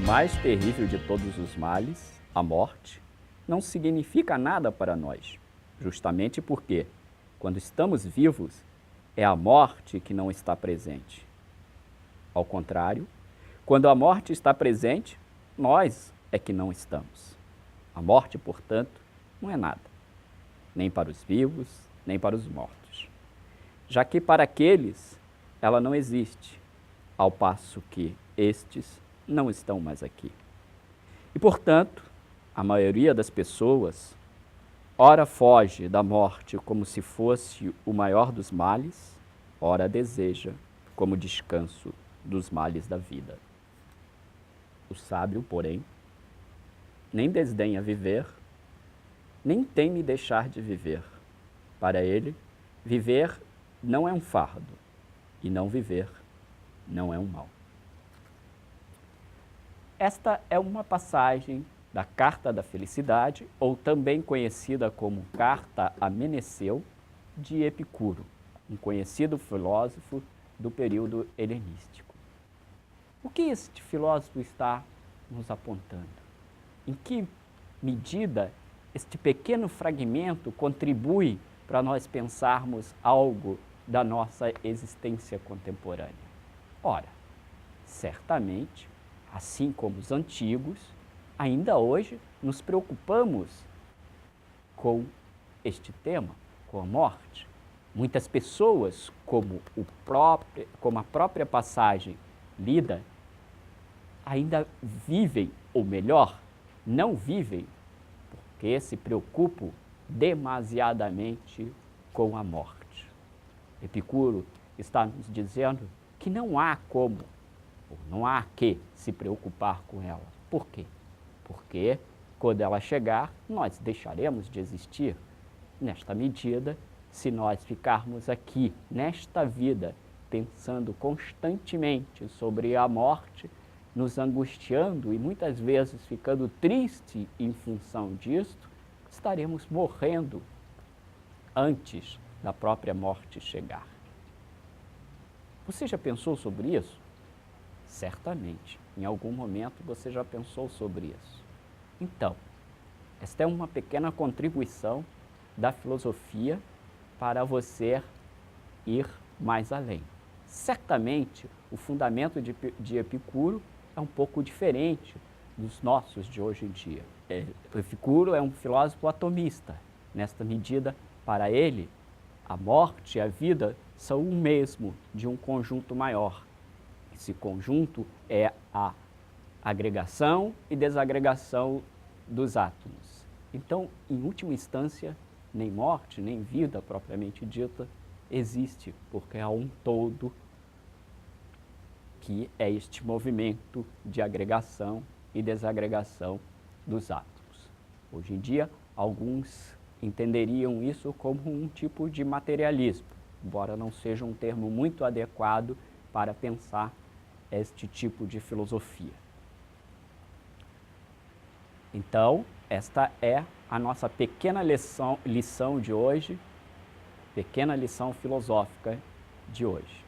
mais terrível de todos os males, a morte, não significa nada para nós, justamente porque, quando estamos vivos, é a morte que não está presente. Ao contrário, quando a morte está presente, nós é que não estamos. A morte, portanto, não é nada, nem para os vivos, nem para os mortos, já que para aqueles ela não existe, ao passo que estes não estão mais aqui. E, portanto, a maioria das pessoas ora foge da morte como se fosse o maior dos males, ora a deseja como descanso dos males da vida. O sábio, porém, nem desdenha viver, nem teme deixar de viver. Para ele, viver não é um fardo, e não viver não é um mal. Esta é uma passagem da Carta da Felicidade, ou também conhecida como Carta a Meneceu, de Epicuro, um conhecido filósofo do período helenístico. O que este filósofo está nos apontando? Em que medida este pequeno fragmento contribui para nós pensarmos algo da nossa existência contemporânea? Ora, certamente, assim como os antigos, ainda hoje nos preocupamos com este tema, com a morte. Muitas pessoas, como a própria passagem lida, ainda vivem, ou melhor, não vivem, porque se preocupam demasiadamente com a morte. Epicuro está nos dizendo que não há como, ou não há que se preocupar com ela. Por quê? Porque quando ela chegar, nós deixaremos de existir. Nesta medida, se nós ficarmos aqui, nesta vida, pensando constantemente sobre a morte, nos angustiando e muitas vezes ficando triste em função disto, estaremos morrendo antes da própria morte chegar. Você já pensou sobre isso? Certamente, em algum momento você já pensou sobre isso. Então, esta é uma pequena contribuição da filosofia para você ir mais além. Certamente, o fundamento de Epicuro é um pouco diferente dos nossos de hoje em dia. Epicuro é um filósofo atomista. Nesta medida, para ele, a morte e a vida são o mesmo de um conjunto maior. Esse conjunto é a agregação e desagregação dos átomos. Então, em última instância, nem morte, nem vida propriamente dita existe, porque há um todo que é este movimento de agregação e desagregação dos átomos. Hoje em dia, alguns entenderiam isso como um tipo de materialismo, embora não seja um termo muito adequado para pensar este tipo de filosofia. Então, esta é a nossa pequena lição de hoje, pequena lição filosófica de hoje.